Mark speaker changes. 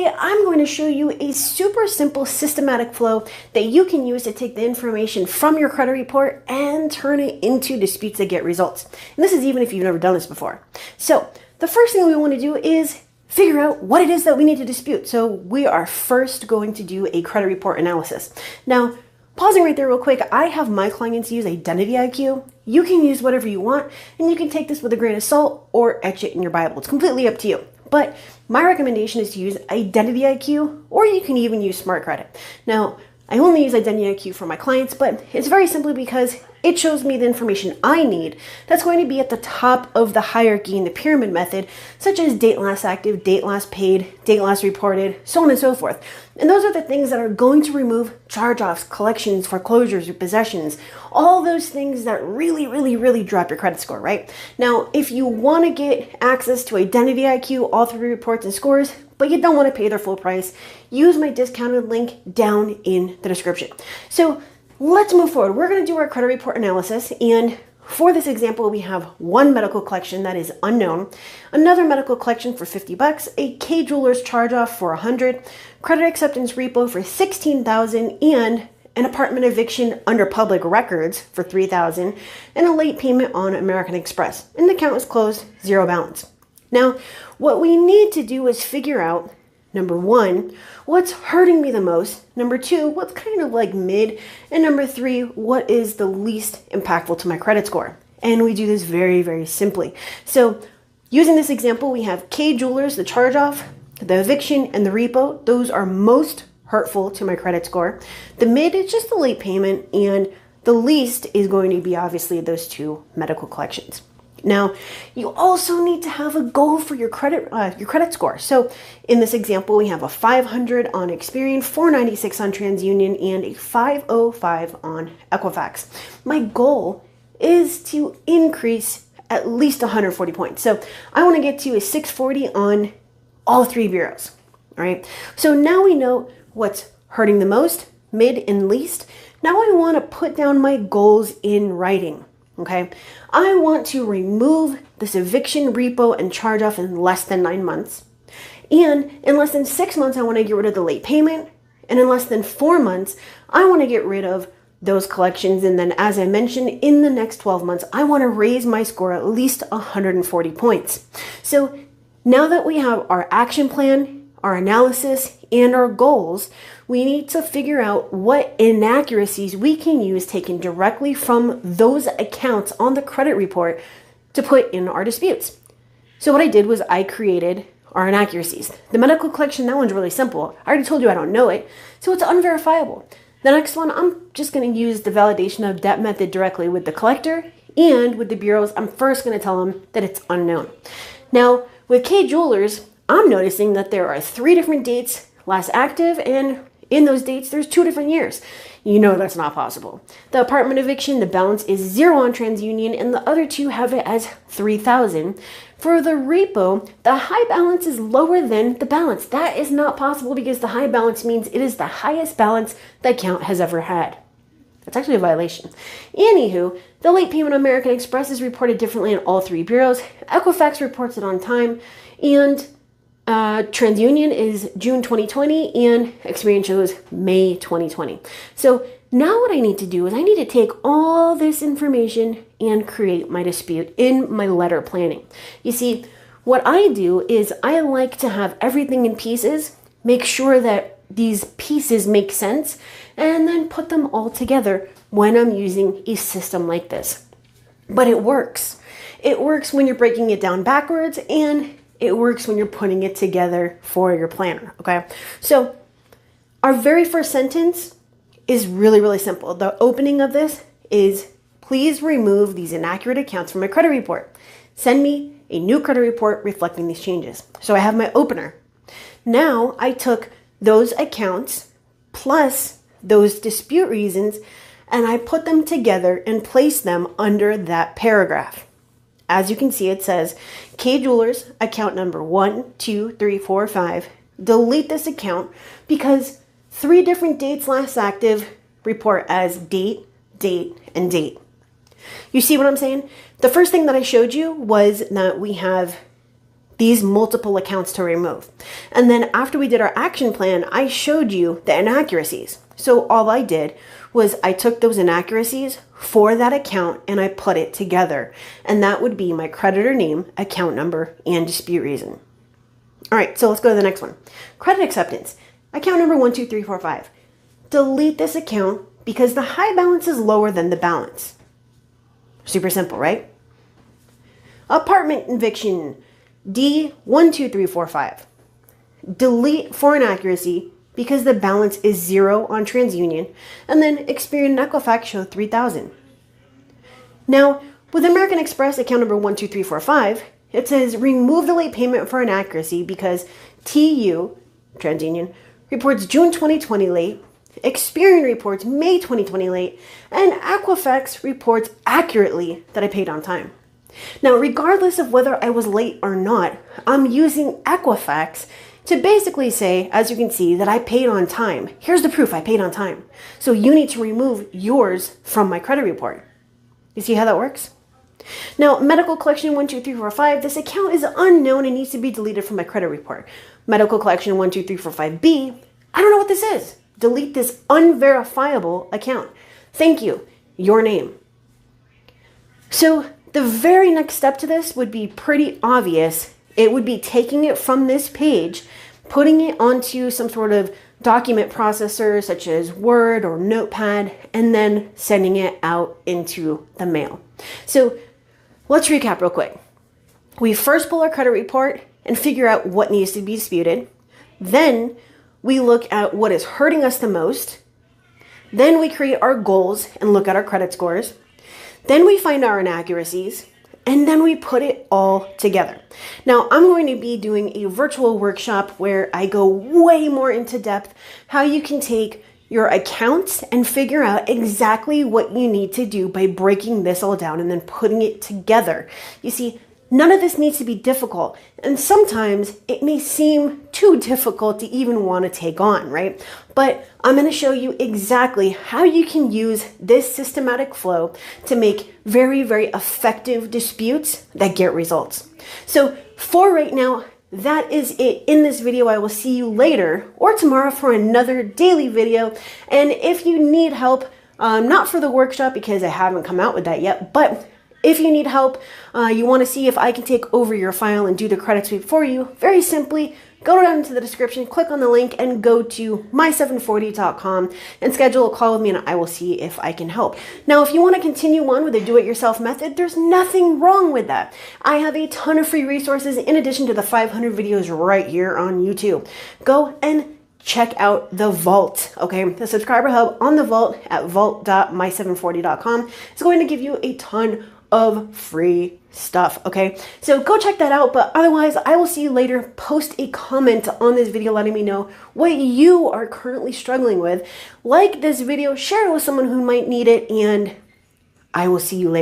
Speaker 1: I'm going to show you a super simple systematic flow that you can use to take the information from your credit report and turn it into disputes that get results. And this is even if you've never done this before. So the first thing we want to do is figure out what it is that we need to dispute. So we are first going to do a credit report analysis. Now, pausing right there real quick, I have my clients use Identity IQ. You can use whatever you want, and you can take this with a grain of salt or etch it in your Bible. It's completely up to you. But my recommendation is to use Identity IQ, or you can even use Smart Credit. Now, I only use Identity IQ for my clients, but it's very simply because it shows me the information I need that's going to be at the top of the hierarchy in the pyramid method, such as date last active, date last paid, date last reported, so on and so forth. And those are the things that are going to remove charge-offs, collections, foreclosures, repossessions, all those things that really drop your credit score, right? Now, if you want to get access to Identity IQ, all three reports and scores, but you don't want to pay their full price, use my discounted link down in the description. So let's move forward. We're going to do our credit report analysis, and for this example, we have one medical collection that is unknown, another medical collection for $50, a K Jewelers charge off for $100, credit acceptance repo for $16,000, and an apartment eviction under public records for $3,000, and a late payment on American Express. And the account was closed, zero balance. Now, what we need to do is figure out, number one, what's hurting me the most? Number two, what's kind of like mid? And number three, what is the least impactful to my credit score? And we do this very simply. So using this example, we have K Jewelers, the charge off, the eviction, and the repo. Those are most hurtful to my credit score. The mid is just the late payment, and the least is going to be obviously those two medical collections. Now, you also need to have a goal for your credit score. So in this example, we have a 500 on Experian, 496 on TransUnion, and a 505 on Equifax. My goal is to increase at least 140 points. So I want to get to a 640 on all three bureaus. All right. So now we know what's hurting the most, mid, and least. Now I want to put down my goals in writing. Okay, I want to remove this eviction, repo, and charge off in less than 9 months. And in less than 6 months, I want to get rid of the late payment. And in less than 4 months, I want to get rid of those collections. And then, as I mentioned, in the next 12 months, I want to raise my score at least 140 points. So now that we have our action plan, our analysis, and our goals, we need to figure out what inaccuracies we can use taken directly from those accounts on the credit report to put in our disputes. So what I did was I created our inaccuracies. The medical collection, that one's really simple. I already told you I don't know it, so it's unverifiable. The next one, I'm just going to use the validation of debt method directly with the collector, and with the bureaus, I'm first going to tell them that it's unknown. Now, with K Jewelers, I'm noticing that there are 3 different dates last active, and in those dates, there's 2 different years. You know that's not possible. The apartment eviction, the balance is 0 on TransUnion, and the other 2 have it as 3,000. For the repo, the high balance is lower than the balance. That is not possible because the high balance means it is the highest balance the account has ever had. That's actually a violation. Anywho, the late payment on American Express is reported differently in all 3 bureaus. Equifax reports it on time, and TransUnion is June 2020, and Experian shows May 2020. So now what I need to do is I need to take all this information and create my dispute in my letter planning. You see, what I do is I like to have everything in pieces, make sure that these pieces make sense, and then put them all together when I'm using a system like this. But it works. It works when you're breaking it down backwards, and it works when you're putting it together for your planner, okay? So our very first sentence is really simple. The opening of this is, please remove these inaccurate accounts from my credit report. Send me a new credit report reflecting these changes. So I have my opener. Now I took those accounts plus those dispute reasons, and I put them together and placed them under that paragraph. As you can see, it says, K Jewelers, account number 1, 2, 3, 4, 5. Delete this account because 3 different dates last active report as date, date, and date. You see what I'm saying? The first thing that I showed you was that we have these multiple accounts to remove. And then after we did our action plan, I showed you the inaccuracies. So all I did was I took those inaccuracies for that account and I put it together. And that would be my creditor name, account number, and dispute reason. All right, so let's go to the next one. Credit acceptance, account number 12345. Delete this account because the high balance is lower than the balance. Super simple, right? Apartment eviction, D12345. Delete for inaccuracy because the balance is 0 on TransUnion, and then Experian and Equifax show 3,000. Now, with American Express account number 12345, it says remove the late payment for inaccuracy because TU, TransUnion, reports June 2020 late, Experian reports May 2020 late, and Equifax reports accurately that I paid on time. Now, regardless of whether I was late or not, I'm using Equifax to basically say, as you can see, that I paid on time. Here's the proof I paid on time. So you need to remove yours from my credit report. You see how that works? Now, medical collection 12345, this account is unknown and needs to be deleted from my credit report. Medical collection 12345B, I don't know what this is. Delete this unverifiable account. Thank you. Your name. So the very next step to this would be pretty obvious. It would be taking it from this page, putting it onto some sort of document processor such as Word or Notepad, and then sending it out into the mail. So let's recap real quick. We first pull our credit report and figure out what needs to be disputed. Then we look at what is hurting us the most. Then we create our goals and look at our credit scores. Then we find our inaccuracies, and then we put it all together. Now, I'm going to be doing a virtual workshop where I go way more into depth how you can take your accounts and figure out exactly what you need to do by breaking this all down and then putting it together. You see, none of this needs to be difficult, and sometimes it may seem too difficult to even want to take on, right? But I'm going to show you exactly how you can use this systematic flow to make very, very effective disputes that get results. So for right now, that is it in this video. I will see you later or tomorrow for another daily video. And if you need help, not for the workshop because I haven't come out with that yet, but if you need help, you want to see if I can take over your file and do the credit sweep for you, very simply, go down into the description, click on the link, and go to my740.com and schedule a call with me, and I will see if I can help. Now, if you want to continue on with the do-it-yourself method, there's nothing wrong with that. I have a ton of free resources in addition to the 500 videos right here on YouTube. Go and check out the Vault, okay? The subscriber hub on the Vault at vault.my740.com is going to give you a ton of free stuff, okay? So go check that out, but otherwise, I will see you later. Post a comment on this video letting me know what you are currently struggling with. Like this video, share it with someone who might need it, and I will see you later.